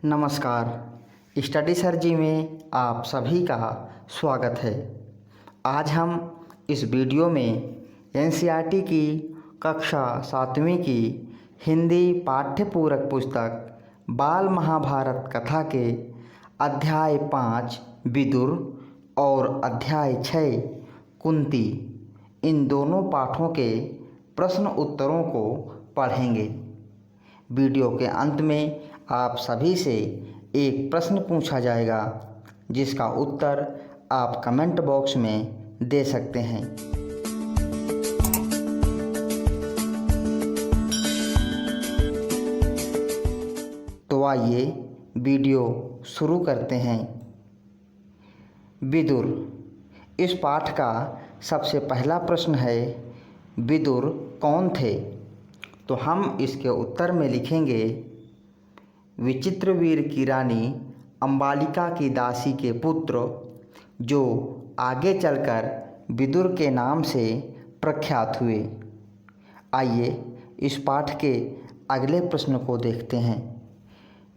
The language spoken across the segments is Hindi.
नमस्कार। स्टडी सर्जी में आप सभी का स्वागत है। आज हम इस वीडियो में एनसीईआरटी की कक्षा 7वीं की हिंदी पाठ्यपूरक पुस्तक बाल महाभारत कथा के अध्याय 5 विदुर और अध्याय 6 कुंती, इन दोनों पाठों के प्रश्न उत्तरों को पढ़ेंगे। वीडियो के अंत में आप सभी से एक प्रश्न पूछा जाएगा जिसका उत्तर आप कमेंट बॉक्स में दे सकते हैं। तो आइए वीडियो शुरू करते हैं। विदुर, इस पाठ का सबसे पहला प्रश्न है, विदुर कौन थे? तो हम इसके उत्तर में लिखेंगे, विचित्रवीर की रानी अंबालिका की दासी के पुत्र, जो आगे चलकर विदुर के नाम से प्रख्यात हुए। आइए इस पाठ के अगले प्रश्न को देखते हैं।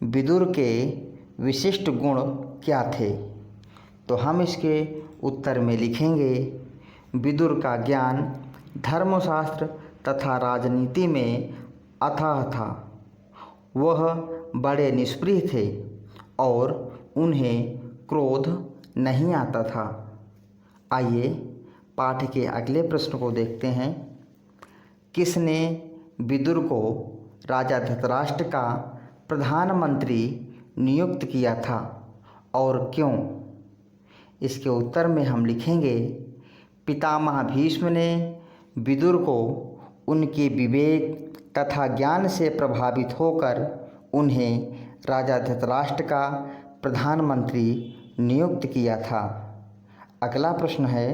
विदुर के विशिष्ट गुण क्या थे? तो हम इसके उत्तर में लिखेंगे, विदुर का ज्ञान धर्मशास्त्र तथा राजनीति में अथाह था। वह बड़े निष्प्रिय थे और उन्हें क्रोध नहीं आता था। आइए पाठ के अगले प्रश्न को देखते हैं। किसने विदुर को राजा धृतराष्ट्र का प्रधानमंत्री नियुक्त किया था और क्यों? इसके उत्तर में हम लिखेंगे, पितामह भीष्म ने विदुर को उनके विवेक तथा ज्ञान से प्रभावित होकर उन्हें राजा धृतराष्ट्र का प्रधानमंत्री नियुक्त किया था। अगला प्रश्न है,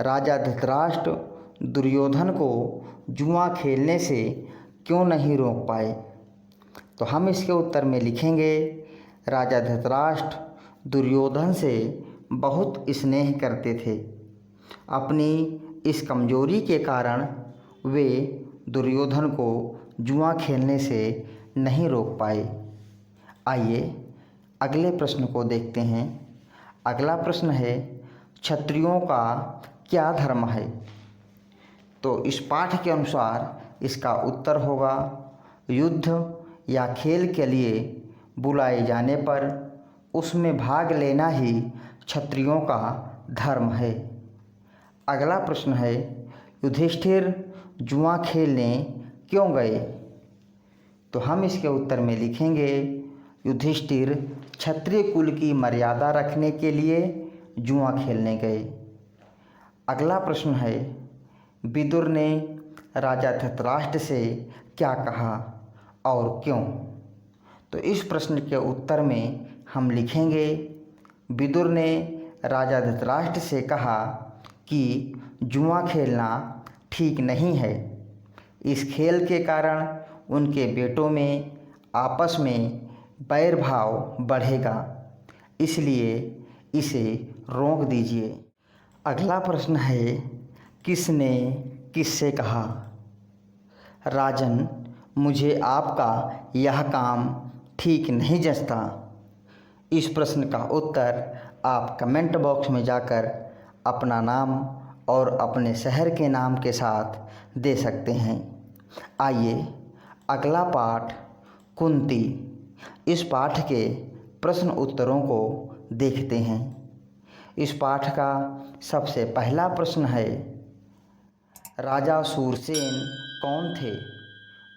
राजा धृतराष्ट्र दुर्योधन को जुआ खेलने से क्यों नहीं रोक पाए? तो हम इसके उत्तर में लिखेंगे, राजा धृतराष्ट्र दुर्योधन से बहुत स्नेह करते थे। अपनी इस कमजोरी के कारण वे दुर्योधन को जुआ खेलने से नहीं रोक पाए। आइए अगले प्रश्न को देखते हैं। अगला प्रश्न है, क्षत्रियों का क्या धर्म है? तो इस पाठ के अनुसार इसका उत्तर होगा, युद्ध या खेल के लिए बुलाए जाने पर उसमें भाग लेना ही क्षत्रियों का धर्म है। अगला प्रश्न है, युधिष्ठिर जुआ खेलने क्यों गए? तो हम इसके उत्तर में लिखेंगे, युधिष्ठिर क्षत्रिय कुल की मर्यादा रखने के लिए जुआ खेलने गए। अगला प्रश्न है, विदुर ने राजा धृतराष्ट्र से क्या कहा और क्यों? तो इस प्रश्न के उत्तर में हम लिखेंगे, विदुर ने राजा धृतराष्ट्र से कहा कि जुआ खेलना ठीक नहीं है। इस खेल के कारण उनके बेटों में आपस में बैर भाव बढ़ेगा, इसलिए इसे रोक दीजिए। अगला प्रश्न है, किसने किससे कहा? राजन, मुझे आपका यह काम ठीक नहीं जचता। इस प्रश्न का उत्तर आप कमेंट बॉक्स में जाकर अपना नाम और अपने शहर के नाम के साथ दे सकते हैं। आइए अगला पाठ कुंती, इस पाठ के प्रश्न उत्तरों को देखते हैं। इस पाठ का सबसे पहला प्रश्न है, राजा शूरसेन कौन थे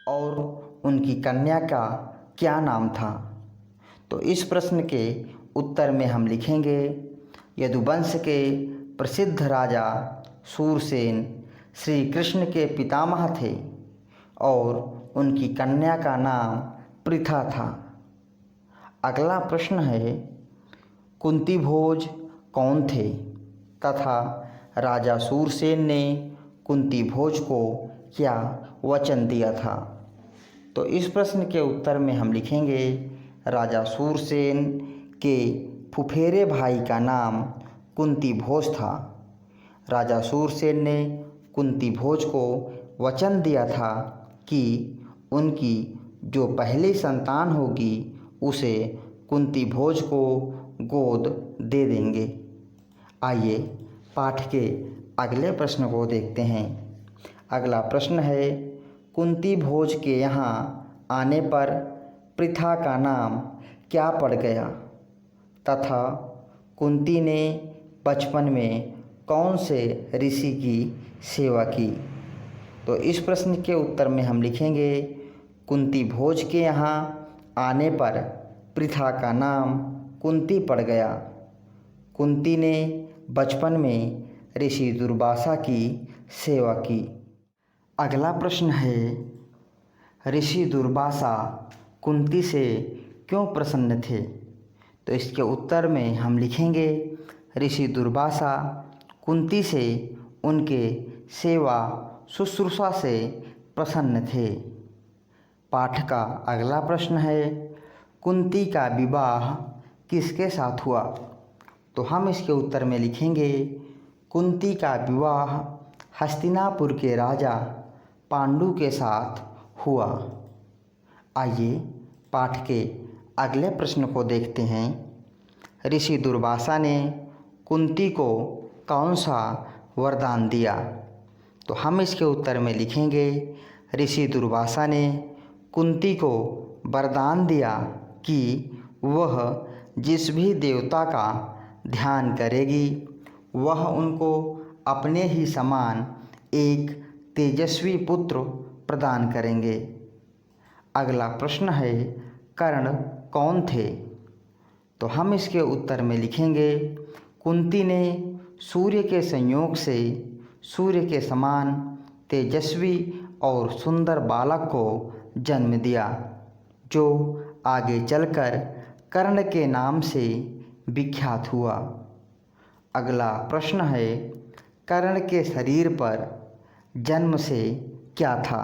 और उनकी कन्या का क्या नाम था? तो इस प्रश्न के उत्तर में हम लिखेंगे, यदुवंश के प्रसिद्ध राजा शूरसेन श्री कृष्ण के पितामह थे और उनकी कन्या का नाम पृथा था। अगला प्रश्न है, कुंती भोज कौन थे तथा राजा शूरसेन ने कुंती भोज को क्या वचन दिया था? तो इस प्रश्न के उत्तर में हम लिखेंगे, राजा शूरसेन के फुफेरे भाई का नाम कुंती भोज था। राजा शूरसेन ने कुंती भोज को वचन दिया था कि उनकी जो पहली संतान होगी उसे कुंती भोज को गोद दे देंगे। आइए पाठ के अगले प्रश्न को देखते हैं। अगला प्रश्न है, कुंती भोज के यहाँ आने पर पृथा का नाम क्या पड़ गया तथा कुंती ने बचपन में कौन से ऋषि की सेवा की। तो इस प्रश्न के उत्तर में हम लिखेंगे, कुंती भोज के यहाँ आने पर पृथा का नाम कुंती पड़ गया। कुंती ने बचपन में ऋषि दुर्वासा की सेवा की। अगला प्रश्न है, ऋषि दुर्वासा कुंती से क्यों प्रसन्न थे। तो इसके उत्तर में हम लिखेंगे, ऋषि दुर्वासा कुंती से उनके सेवा शुश्रूषा से प्रसन्न थे। पाठ का अगला प्रश्न है, कुंती का विवाह किसके साथ हुआ। तो हम इसके उत्तर में लिखेंगे, कुंती का विवाह हस्तिनापुर के राजा पांडु के साथ हुआ। आइए पाठ के अगले प्रश्न को देखते हैं। ऋषि दुर्वासा ने कुंती को कौन सा वरदान दिया। तो हम इसके उत्तर में लिखेंगे, ऋषि दुर्वासा ने कुंती को वरदान दिया कि वह जिस भी देवता का ध्यान करेगी वह उनको अपने ही समान एक तेजस्वी पुत्र प्रदान करेंगे। अगला प्रश्न है, कर्ण कौन थे। तो हम इसके उत्तर में लिखेंगे, कुंती ने सूर्य के संयोग से सूर्य के समान तेजस्वी और सुंदर बालक को जन्म दिया, जो आगे चलकर कर्ण के नाम से विख्यात हुआ। अगला प्रश्न है, कर्ण के शरीर पर जन्म से क्या था।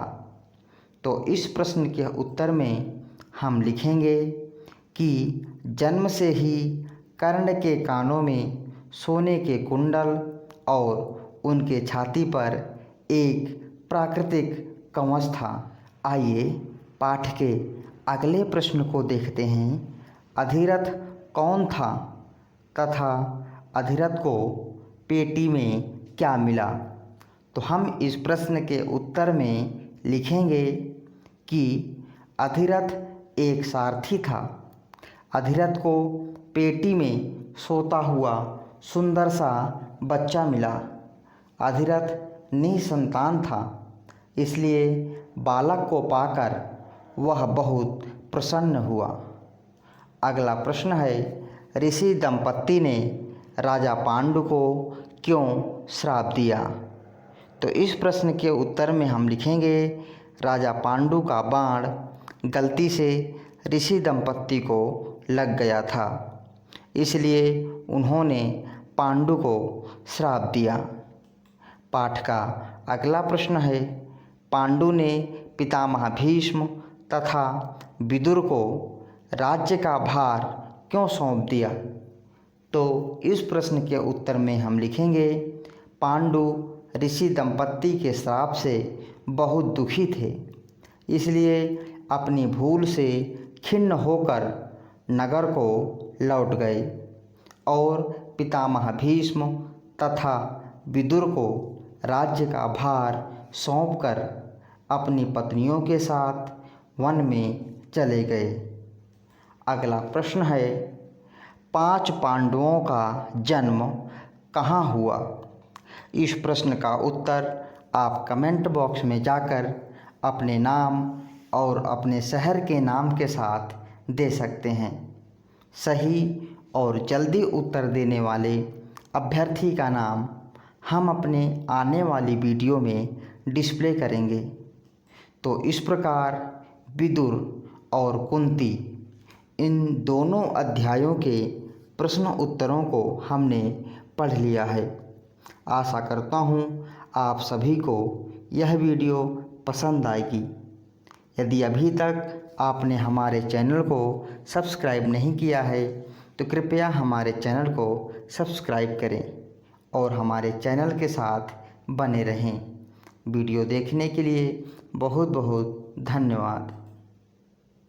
तो इस प्रश्न के उत्तर में हम लिखेंगे कि जन्म से ही कर्ण के कानों में सोने के कुंडल और उनके छाती पर एक प्राकृतिक कवच था। आइए पाठ के अगले प्रश्न को देखते हैं। अधिरथ कौन था तथा अधिरथ को पेटी में क्या मिला। तो हम इस प्रश्न के उत्तर में लिखेंगे कि अधिरथ एक सारथी था। अधिरथ को पेटी में सोता हुआ सुंदर सा बच्चा मिला। अधिरथ निसंतान था, इसलिए बालक को पाकर वह बहुत प्रसन्न हुआ। अगला प्रश्न है, ऋषि दंपत्ति ने राजा पांडु को क्यों श्राप दिया। तो इस प्रश्न के उत्तर में हम लिखेंगे, राजा पांडु का बाण गलती से ऋषि दंपत्ति को लग गया था, इसलिए उन्होंने पांडु को श्राप दिया। पाठ का अगला प्रश्न है, पांडु ने पितामह भीष्म तथा विदुर को राज्य का भार क्यों सौंप दिया। तो इस प्रश्न के उत्तर में हम लिखेंगे, पांडु ऋषि दंपत्ति के श्राप से बहुत दुखी थे, इसलिए अपनी भूल से खिन्न होकर नगर को लौट गए और पितामह भीष्म तथा विदुर को राज्य का भार सौंपकर अपनी पत्नियों के साथ वन में चले गए। अगला प्रश्न है, 5 पांडवों का जन्म कहाँ हुआ। इस प्रश्न का उत्तर आप कमेंट बॉक्स में जाकर अपने नाम और अपने शहर के नाम के साथ दे सकते हैं। सही और जल्दी उत्तर देने वाले अभ्यर्थी का नाम हम अपने आने वाली वीडियो में डिस्प्ले करेंगे। तो इस प्रकार विदुर और कुंती इन दोनों अध्यायों के प्रश्न उत्तरों को हमने पढ़ लिया है। आशा करता हूँ आप सभी को यह वीडियो पसंद आएगी। यदि अभी तक आपने हमारे चैनल को सब्सक्राइब नहीं किया है तो कृपया हमारे चैनल को सब्सक्राइब करें और हमारे चैनल के साथ बने रहें। वीडियो देखने के लिए बहुत बहुत धन्यवाद।